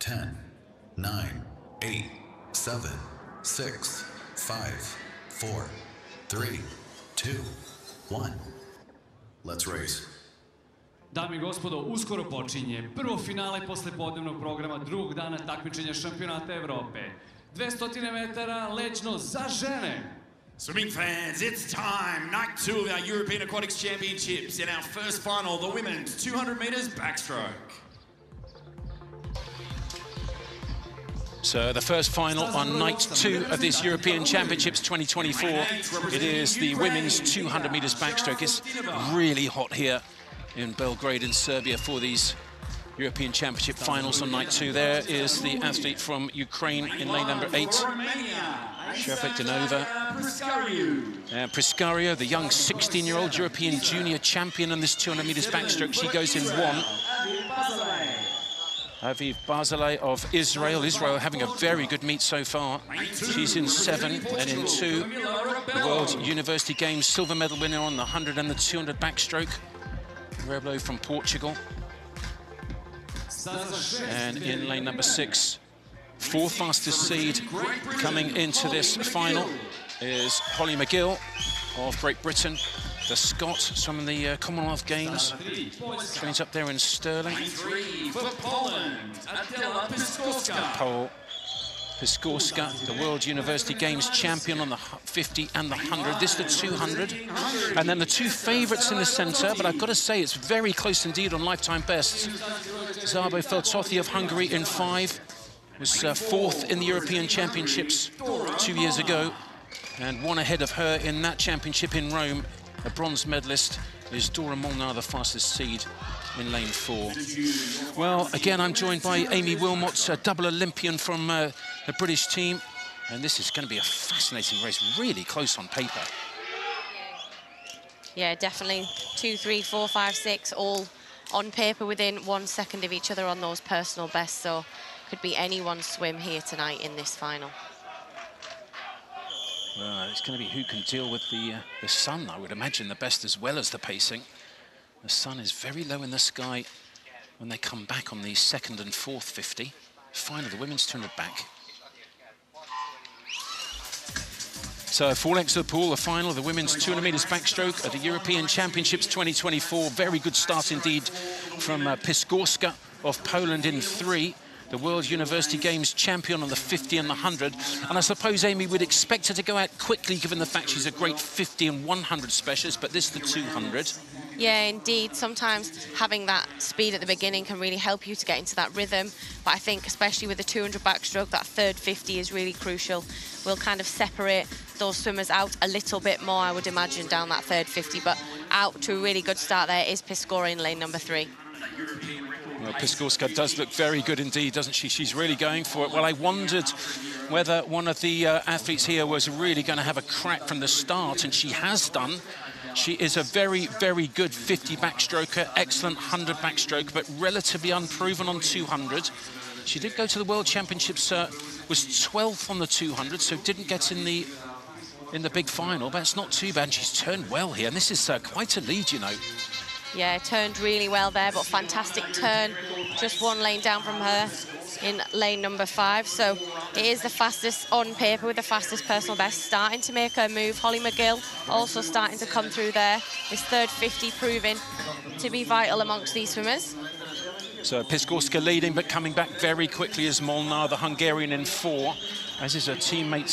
10, 9, 8, 7, 6, 5, 4, 3, 2, 1. Let's race. Dame i gospodo, uskoro počinje prvo finale poslepodnevnog programa drugog dana takmičenja šampionata Evrope. 200 metara leđno za žene. Swimming fans, it's time. Night 2 of our European Aquatics Championships in our first final, the women's 200 meters backstroke. So the first final on night 2 of this European Championships 2024. It is the women's 200 meters backstroke. It's really hot here in Belgrade in Serbia for these European Championship finals on night 2. There is the athlete from Ukraine in lane number 8, Shevchenko. Priscario, the young 16-year-old European junior champion in this 200 meters backstroke. She goes in 1. Aviv Barzilay of Israel. Israel having a very good meet so far. She's in 7 and in 2. The World University Games silver medal winner on the 100 and the 200 backstroke. Rebelo from Portugal. And in lane number 6, 4th fastest seed coming into this final is Holly McGill of Great Britain. The Scot, some of the Commonwealth Games, trains up there in Stirling. Pole, Piskorska, the World University Games champion on the 50 and the 100. This the 200. And then the two favourites in the centre, but I've got to say it's very close indeed on lifetime bests. Szabo Feltothy of Hungary in 5, was 4th in the European Championships 2 years ago, and 1 ahead of her in that championship in Rome. A bronze medalist is Dora Molnar, the fastest seed in lane 4. Well, again, I'm joined by Amy Wilmot, a double Olympian from the British team. And this is going to be a fascinating race, really close on paper. Yeah, definitely 2, 3, 4, 5, 6, all on paper within 1 second of each other on those personal bests. So could be anyone's swim here tonight in this final. Well, it's going to be who can deal with the sun, I would imagine, the best as well as the pacing. The sun is very low in the sky when they come back on the 2nd and 4th 50. Final, the women's 200 back. So 4 lengths of the pool, the final of the women's 200 meters backstroke at the European Championships 2024. Very good start indeed from Piskorska of Poland in 3. The World University Games champion on the 50 and the 100. And I suppose Amy would expect her to go out quickly given the fact she's a great 50 and 100 specialist, but this is the 200. Yeah, indeed. Sometimes having that speed at the beginning can really help you to get into that rhythm. But I think especially with the 200 backstroke, that third 50 is really crucial. We'll kind of separate those swimmers out a little bit more, I would imagine, down that third 50. But out to a really good start there is Piskorska in lane number 3. Well, Piskorska does look very good indeed, doesn't she? She's really going for it. Well, I wondered whether one of the athletes here was really going to have a crack from the start, and she has done. She is a very, very good 50 backstroker, excellent 100 backstroke, but relatively unproven on 200. She did go to the World Championships, was 12th on the 200, so didn't get in the big final, but it's not too bad. She's turned well here, and this is quite a lead, you know. Yeah, turned really well there, but fantastic turn. Just 1 lane down from her in lane number 5. So it is the fastest on paper with the fastest personal best, starting to make her move. Holly McGill also starting to come through there. This third 50 proving to be vital amongst these swimmers. So Piskorska leading, but coming back very quickly is Molnar, the Hungarian, in 4, as is her teammate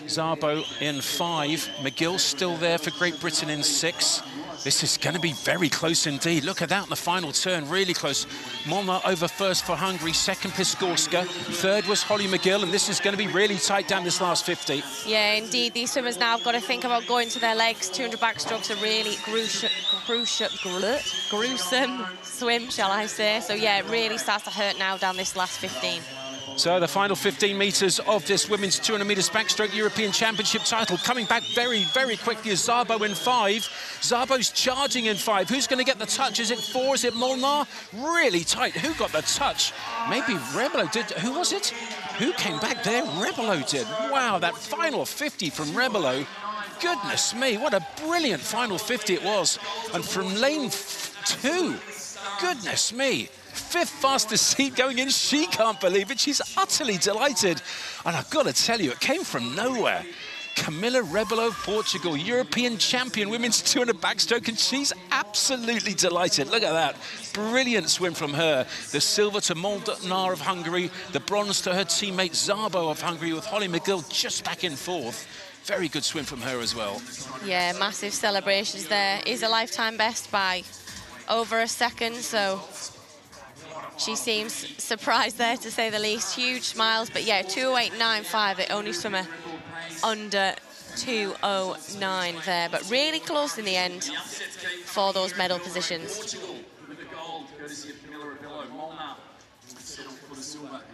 Szabo in 5. McGill still there for Great Britain in 6. This is going to be very close indeed. Look at that in the final turn, really close. Molnar over first for Hungary, 2nd Piskorska, 3rd was Holly McGill, and this is going to be really tight down this last 50. Yeah, indeed, these swimmers now have got to think about going to their legs. 200 backstrokes are really gruesome swim, shall I say. So yeah, it really starts to hurt now down this last 15. So the final 15 metres of this women's 200 metres backstroke European Championship title coming back very, very quickly is Szabo in 5. Szabo's charging in 5. Who's going to get the touch? Is it 4? Is it Molnar? Really tight. Who got the touch? Maybe Rebelo did. Who was it? Who came back there? Rebelo did. Wow, that final 50 from Rebelo. Goodness me, what a brilliant final 50 it was. And from lane 2, goodness me, fifth fastest seat going in. She can't believe it. She's utterly delighted. And I've got to tell you, it came from nowhere. Camila Rebelo of Portugal, European champion, women's 200 backstroke, and she's absolutely delighted. Look at that. Brilliant swim from her. The silver to Molnar of Hungary, the bronze to her teammate Szabo of Hungary, with Holly McGill just back in fourth. Very good swim from her as well. Yeah, massive celebrations there. Is a lifetime best by over a second, so she seems surprised there, to say the least. Huge smiles, but yeah, 2:08.95, the only swimmer under 2:09 there, but really close in the end for those medal positions.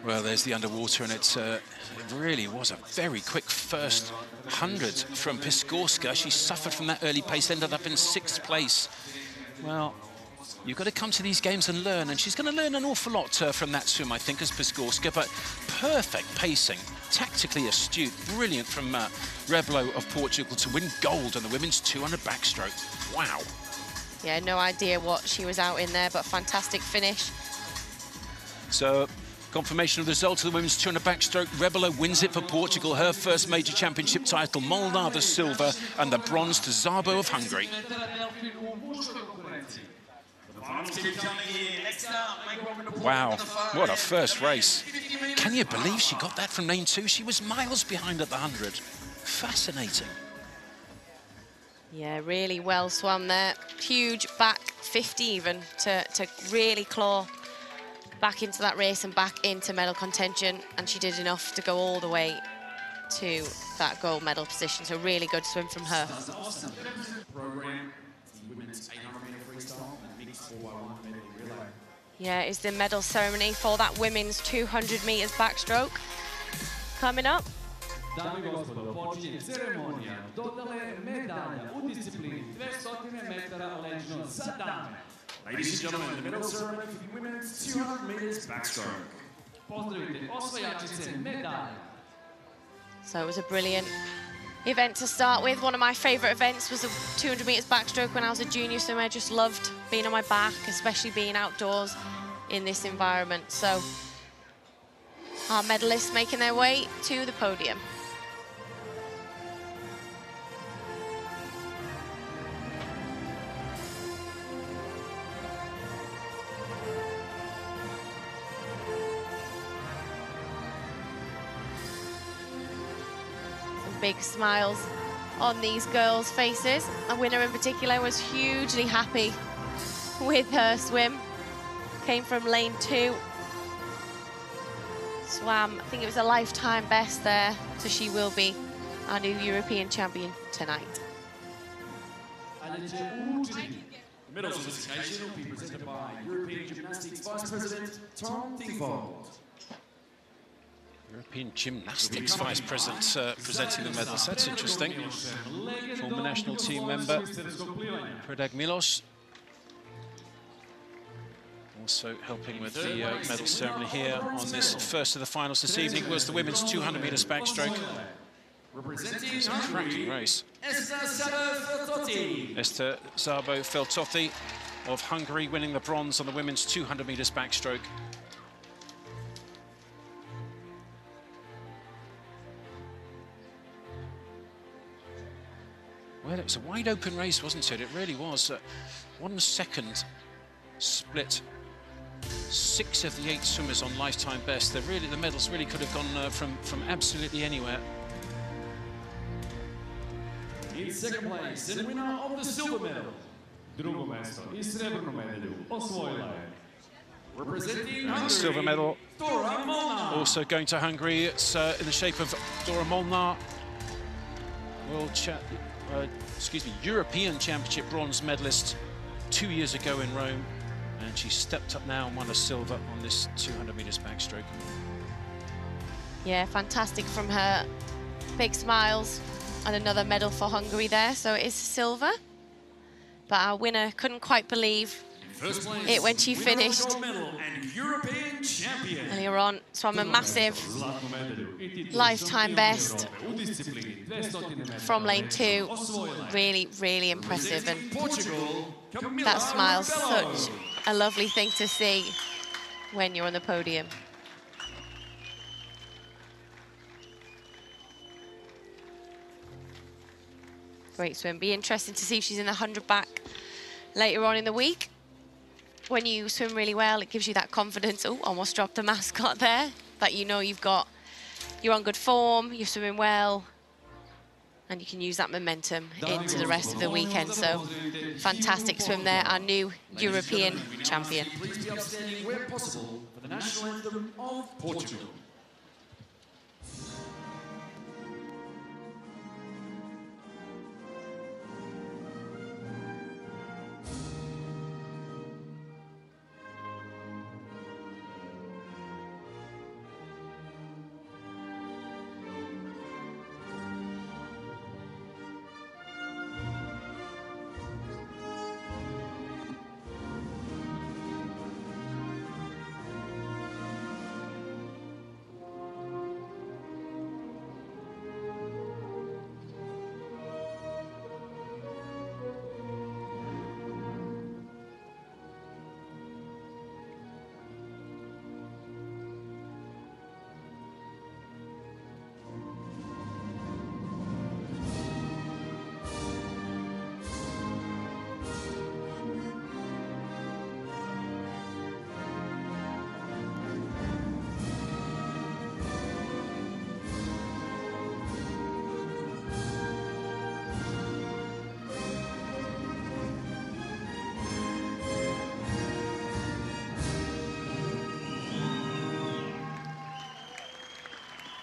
Well, there's the underwater, and it really was a very quick first 100 from Piskorska. She suffered from that early pace, ended up in 6th place. Well, you've got to come to these games and learn, and she's going to learn an awful lot from that swim, I think, as Piskorska, but perfect pacing, tactically astute, brilliant from Rebelo of Portugal to win gold on the women's 200 backstroke. Wow. Yeah, no idea what she was out in there, but fantastic finish. So, confirmation of the result of the women's 200 backstroke. Rebelo wins it for Portugal, her first major championship title. Molnar the silver, and the bronze to Szabo of Hungary. Wow, what a first race. Can you believe she got that from lane 2? She was miles behind at the 100. Fascinating. Yeah, really well swam there. Huge back 50 even to really claw back into that race and back into medal contention, and she did enough to go all the way to that gold medal position, so really good swim from her. Yeah, it's the medal ceremony for that women's 200 meters backstroke coming up. Dame i gospodo, počinje ceremonija dodale medalja u disciplini 200 metara leđno za dame. Ladies and gentlemen, the medal ceremony for the women's 200 meters backstroke. Pozdravite osvajačice medalje. So it was a brilliant event to start with. One of my favorite events was the 200 meters backstroke when I was a junior swimmer. I just loved being on my back, especially being outdoors in this environment. So our medalists making their way to the podium. Big smiles on these girls' faces. A winner in particular was hugely happy with her swim. Came from lane 2. Swam, I think it was a lifetime best there, so she will be our new European champion tonight. The medals of this occasion will be presented by European Gymnastics Vice President Tom Dingvold. European Gymnastics Vice President presenting the medals. That's interesting. Former national team member Predrag Milos also helping with the medal ceremony here on this first of the finals this evening was the women's 200 meters backstroke. It's a cracking race. Eszter Szabo Feltothy of Hungary winning the bronze on the women's 200 meters backstroke. Well, it was a wide open race, wasn't it? It really was. 1 second split 6 of the 8 swimmers on lifetime best. The medals really could have gone from absolutely anywhere. In second place, and winner of the silver medal. Drugo mesto I srebrnu medalju osvojila je. Representing Hungary, silver medal Dora Molnar. Also going to Hungary. It's in the shape of Dora Molnar. European Championship bronze medalist 2 years ago in Rome, and she stepped up now and won a silver on this 200 meters backstroke. Yeah, fantastic from her. Big smiles, and another medal for Hungary there, so it is silver. But our winner couldn't quite believe it when she finished earlier on. Swam a massive lifetime best from lane 2. Really, really impressive. And that smile's such a lovely thing to see. when you're on the podium. Great swim. Be interesting to see if she's in the 100 back later on in the week. When you swim really well, it gives you that confidence. Oh, almost dropped the mascot there. That you know you're on good form, you're swimming well, and you can use that momentum into the rest of the weekend. So, fantastic swim there, our new European champion. Please be upstanding where possible for the national anthem of Portugal.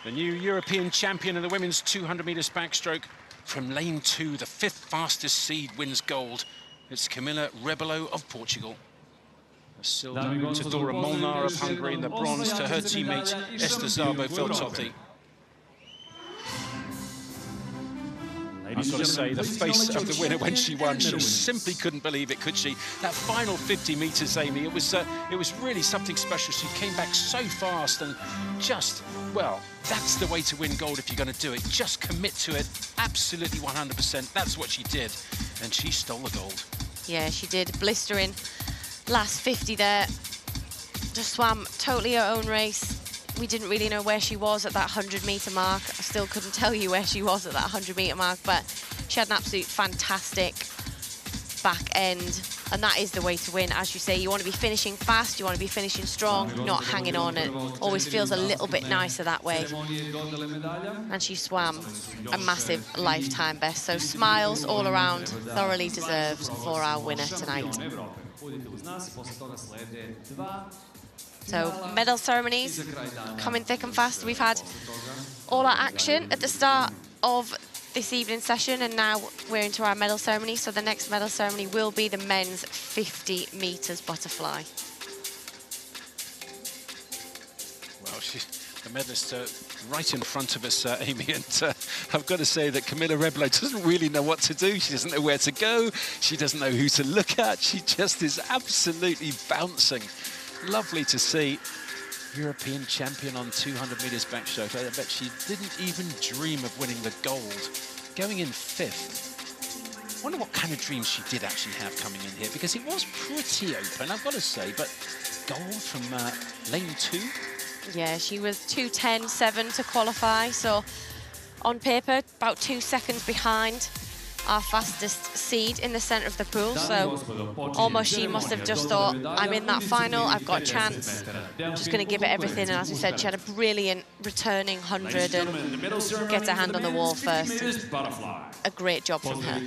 The new European champion of the women's 200 metres backstroke from lane 2, the 5th fastest seed, wins gold. It's Camila Rebelo of Portugal. A silver to Dora Molnar of Hungary, and the bronze to her teammate Eszter Szabo Feltothy. I've got to say, the face of the winner when she won, she simply couldn't believe it, could she? That final 50 metres, Amy, it was really something special. She came back so fast and just, well, that's the way to win gold if you're going to do it. Just commit to it, absolutely 100%. That's what she did, and she stole the gold. Yeah, she did. Blistering last 50 there. Just swam totally her own race. We didn't really know where she was at that 100-metre mark. I still couldn't tell you where she was at that 100-metre mark, but she had an absolute fantastic back end, and that is the way to win. As you say, you want to be finishing fast, you want to be finishing strong, not hanging on. It always feels a little bit nicer that way. And she swam a massive lifetime best, so smiles all around, thoroughly deserved for our winner tonight. So medal ceremonies coming thick and fast. We've had all our action at the start of this evening's session, and now we're into our medal ceremony. So the next medal ceremony will be the men's 50 metres butterfly. Well, the medalist right in front of us, Amy, and I've got to say that Camila Rebelo doesn't really know what to do. She doesn't know where to go. She doesn't know who to look at. She just is absolutely bouncing. Lovely to see. European champion on 200 metres backstroke. I bet she didn't even dream of winning the gold. Going in 5th. I wonder what kind of dreams she did actually have coming in here, because it was pretty open, I've got to say, but gold from lane 2. Yeah, she was 2:10.7 to qualify, so on paper, about 2 seconds behind our fastest seed in the centre of the pool, so almost she must have just thought, I'm in that final, I've got a chance, I'm just going to give it everything. And as we said, she had a brilliant returning 100 and gets her hand on the wall first. A great job from her.